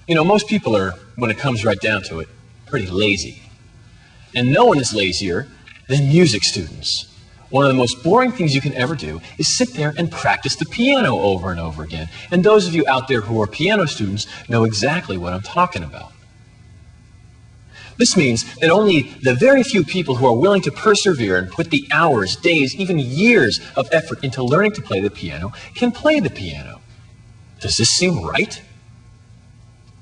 You know, most people are, when it comes right down to it, pretty lazy. And no one is lazier than music students. One of the most boring things you can ever do is sit there and practice the piano over and over again. And those of you out there who are piano students know exactly what I'm talking about. This means that only the very few people who are willing to persevere and put the hours, days, even years of effort into learning to play the piano can play the piano. Does this seem right?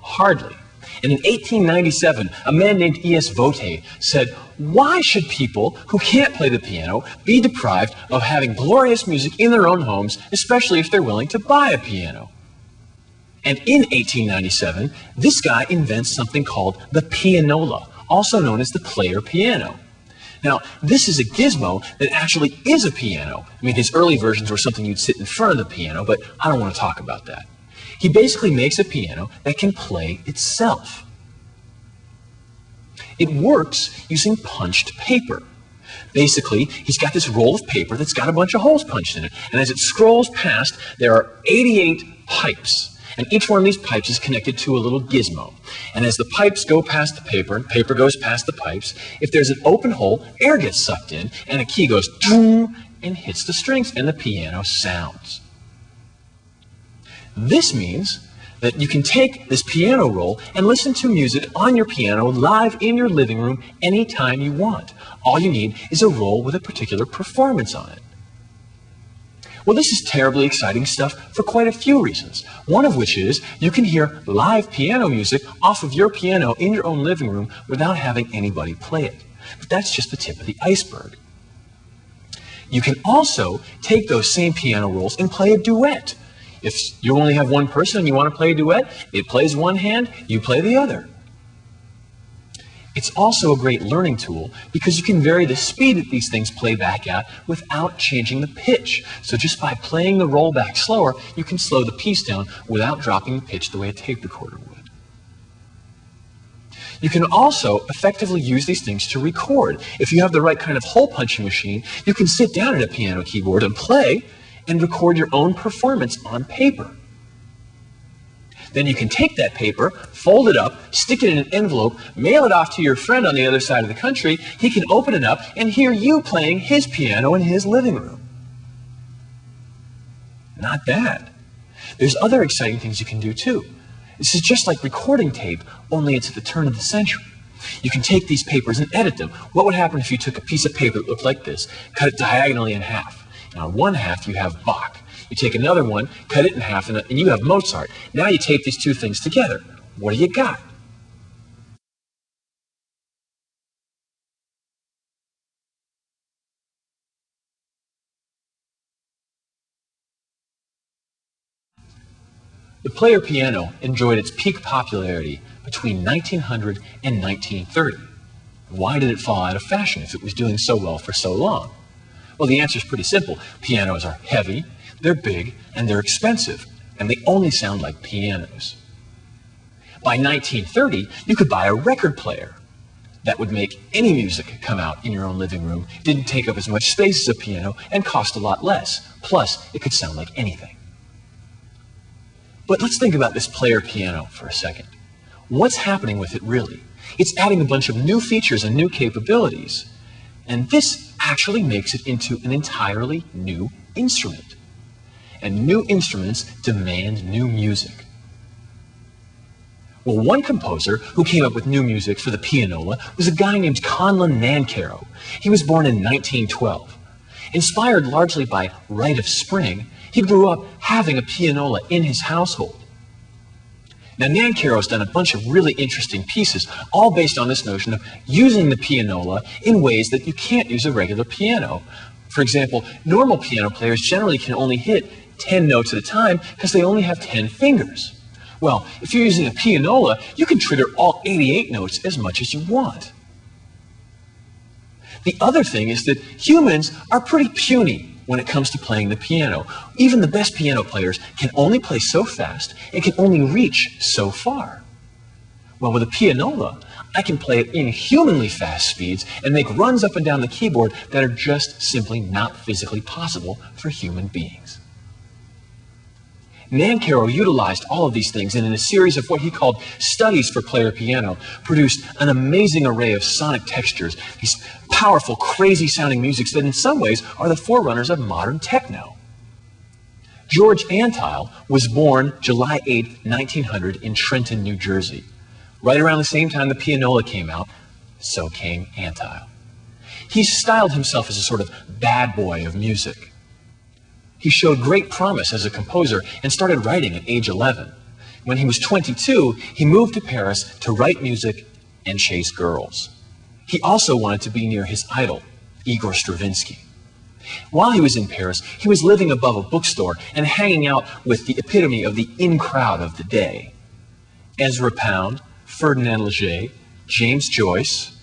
Hardly. And in 1897, a man named E.S. Votey said, "Why should people who can't play the piano be deprived of having glorious music in their own homes, especially if they're willing to buy a piano?" And in 1897, this guy invents something called the pianola, also known as the player piano. Now, this is a gizmo that actually is a piano. I mean, his early versions were something you'd sit in front of the piano, but I don't want to talk about that. He basically makes a piano that can play itself. It works using punched paper. Basically, he's got this roll of paper that's got a bunch of holes punched in it, and as it scrolls past, there are 88 pipes. And each one of these pipes is connected to a little gizmo. And as the pipes go past the paper, and paper goes past the pipes, if there's an open hole, air gets sucked in, and a key goes doom and hits the strings, and the piano sounds. This means that you can take this piano roll and listen to music on your piano live in your living room anytime you want. All you need is a roll with a particular performance on it. Well, this is terribly exciting stuff for quite a few reasons. One of which is you can hear live piano music off of your piano in your own living room without having anybody play it. But that's just the tip of the iceberg. You can also take those same piano rolls and play a duet. If you only have one person and you want to play a duet, it plays one hand, you play the other. It's also a great learning tool because you can vary the speed that these things play back at without changing the pitch. So just by playing the roll back slower, you can slow the piece down without dropping the pitch the way a tape recorder would. You can also effectively use these things to record. If you have the right kind of hole punching machine, you can sit down at a piano keyboard and play and record your own performance on paper. Then you can take that paper, fold it up, stick it in an envelope, mail it off to your friend on the other side of the country. He can open it up and hear you playing his piano in his living room. Not bad. There's other exciting things you can do too. This is just like recording tape, only it's at the turn of the century. You can take these papers and edit them. What would happen if you took a piece of paper that looked like this, cut it diagonally in half? And on one half you have Bach. You take another one, cut it in half, and you have Mozart. Now you tape these two things together. What do you got? The player piano enjoyed its peak popularity between 1900 and 1930. Why did it fall out of fashion if it was doing so well for so long? Well, the answer is pretty simple. Pianos are heavy, they're big, and they're expensive, and they only sound like pianos. By 1930, you could buy a record player that would make any music come out in your own living room, didn't take up as much space as a piano, and cost a lot less. Plus, it could sound like anything. But let's think about this player piano for a second. What's happening with it really? It's adding a bunch of new features and new capabilities, and this actually makes it into an entirely new instrument. And new instruments demand new music. Well, one composer who came up with new music for the pianola was a guy named Conlon Nancarrow. He was born in 1912. Inspired largely by Rite of Spring, he grew up having a pianola in his household. Now, Nancarrow's done a bunch of really interesting pieces, all based on this notion of using the pianola in ways that you can't use a regular piano. For example, normal piano players generally can only hit 10 notes at a time because they only have 10 fingers. Well, if you're using a pianola, you can trigger all 88 notes as much as you want. The other thing is that humans are pretty puny when it comes to playing the piano. Even the best piano players can only play so fast and can only reach so far. Well, with a pianola, I can play at inhumanly fast speeds and make runs up and down the keyboard that are just simply not physically possible for human beings. Nancarrow utilized all of these things and in a series of what he called studies for player piano produced an amazing array of sonic textures, these powerful, crazy-sounding musics that in some ways are the forerunners of modern techno. George Antheil was born July 8, 1900 in Trenton, New Jersey. Right around the same time the pianola came out, so came Antheil. He styled himself as a sort of bad boy of music. He showed great promise as a composer and started writing at age 11. When he was 22, he moved to Paris to write music and chase girls. He also wanted to be near his idol, Igor Stravinsky. While he was in Paris, he was living above a bookstore and hanging out with the epitome of the in crowd of the day. Ezra Pound, Ferdinand Leger, James Joyce,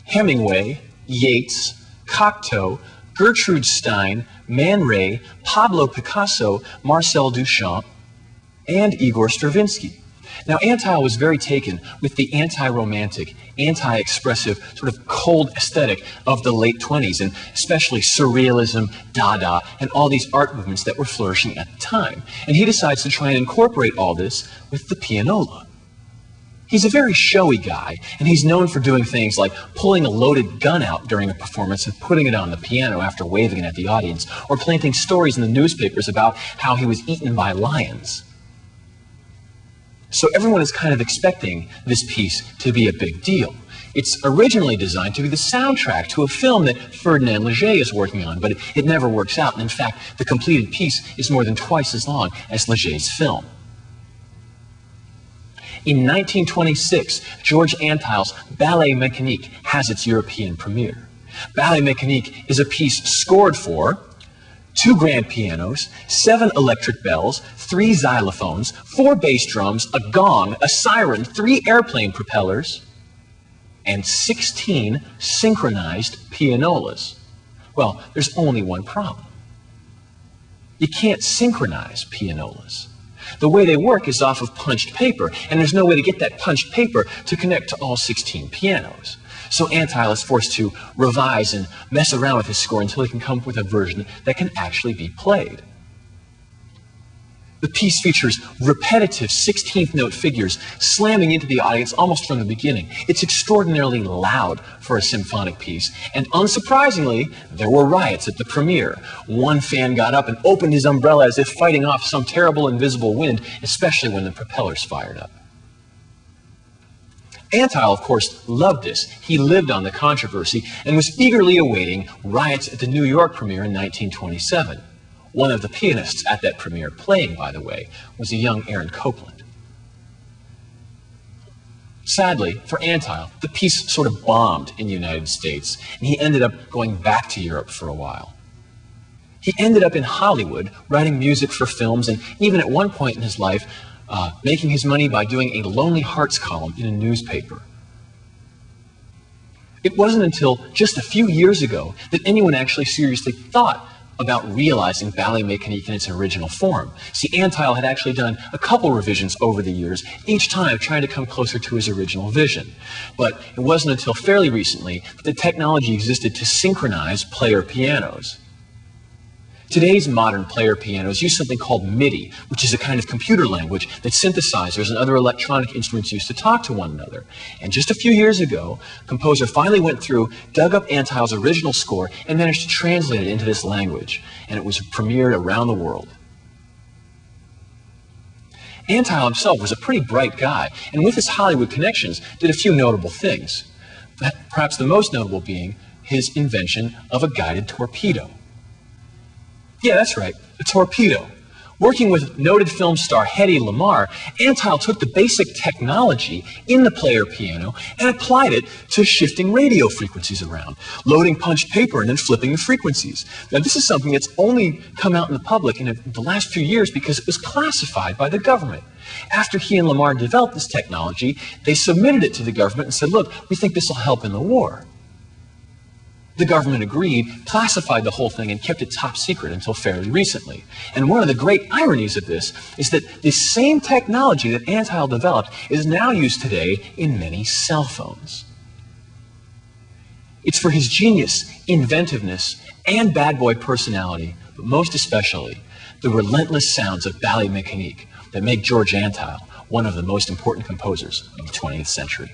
Hemingway, Yeats, Cocteau, Gertrude Stein, Man Ray, Pablo Picasso, Marcel Duchamp, and Igor Stravinsky. Now, Antheil was very taken with the anti-romantic, anti-expressive, sort of cold aesthetic of the late 20s, and especially surrealism, Dada, and all these art movements that were flourishing at the time. And he decides to try and incorporate all this with the pianola. He's a very showy guy, and he's known for doing things like pulling a loaded gun out during a performance and putting it on the piano after waving it at the audience, or planting stories in the newspapers about how he was eaten by lions. So everyone is kind of expecting this piece to be a big deal. It's originally designed to be the soundtrack to a film that Ferdinand Leger is working on, but it never works out, and in fact, the completed piece is more than twice as long as Leger's film. In 1926, George Antheil's Ballet Mécanique has its European premiere. Ballet Mécanique is a piece scored for 2 grand pianos, 7 electric bells, 3 xylophones, 4 bass drums, a gong, a siren, 3 airplane propellers, and 16 synchronized pianolas. Well, there's only one problem. You can't synchronize pianolas. The way they work is off of punched paper, and there's no way to get that punched paper to connect to all 16 pianos. So Antheil is forced to revise and mess around with his score until he can come up with a version that can actually be played. The piece features repetitive 16th note figures slamming into the audience almost from the beginning. It's extraordinarily loud for a symphonic piece, and unsurprisingly, there were riots at the premiere. One fan got up and opened his umbrella as if fighting off some terrible invisible wind, especially when the propellers fired up. Antheil, of course, loved this. He lived on the controversy and was eagerly awaiting riots at the New York premiere in 1927. One of the pianists at that premiere, playing, by the way, was a young Aaron Copland. Sadly, for Antheil, the piece sort of bombed in the United States, and he ended up going back to Europe for a while. He ended up in Hollywood, writing music for films, and even at one point in his life, making his money by doing a Lonely Hearts column in a newspaper. It wasn't until just a few years ago that anyone actually seriously thought about realizing Ballet Mécanique in its original form. See, Antheil had actually done a couple revisions over the years, each time trying to come closer to his original vision. But it wasn't until fairly recently that the technology existed to synchronize player pianos. Today's modern player pianos use something called MIDI, which is a kind of computer language that synthesizers and other electronic instruments use to talk to one another. And just a few years ago, a composer finally went through, dug up Antheil's original score, and managed to translate it into this language. And it was premiered around the world. Antheil himself was a pretty bright guy, and with his Hollywood connections, did a few notable things. Perhaps the most notable being his invention of a guided torpedo. Yeah, that's right, a torpedo. Working with noted film star Hedy Lamarr, Antheil took the basic technology in the player piano and applied it to shifting radio frequencies around, loading punched paper and then flipping the frequencies. Now, this is something that's only come out in the public in the last few years because it was classified by the government. After he and Lamarr developed this technology, they submitted it to the government and said, look, we think this will help in the war. The government agreed, classified the whole thing, and kept it top secret until fairly recently. And one of the great ironies of this is that the same technology that Antheil developed is now used today in many cell phones. It's for his genius, inventiveness, and bad boy personality, but most especially, the relentless sounds of ballet mécanique that make George Antheil one of the most important composers of the 20th century.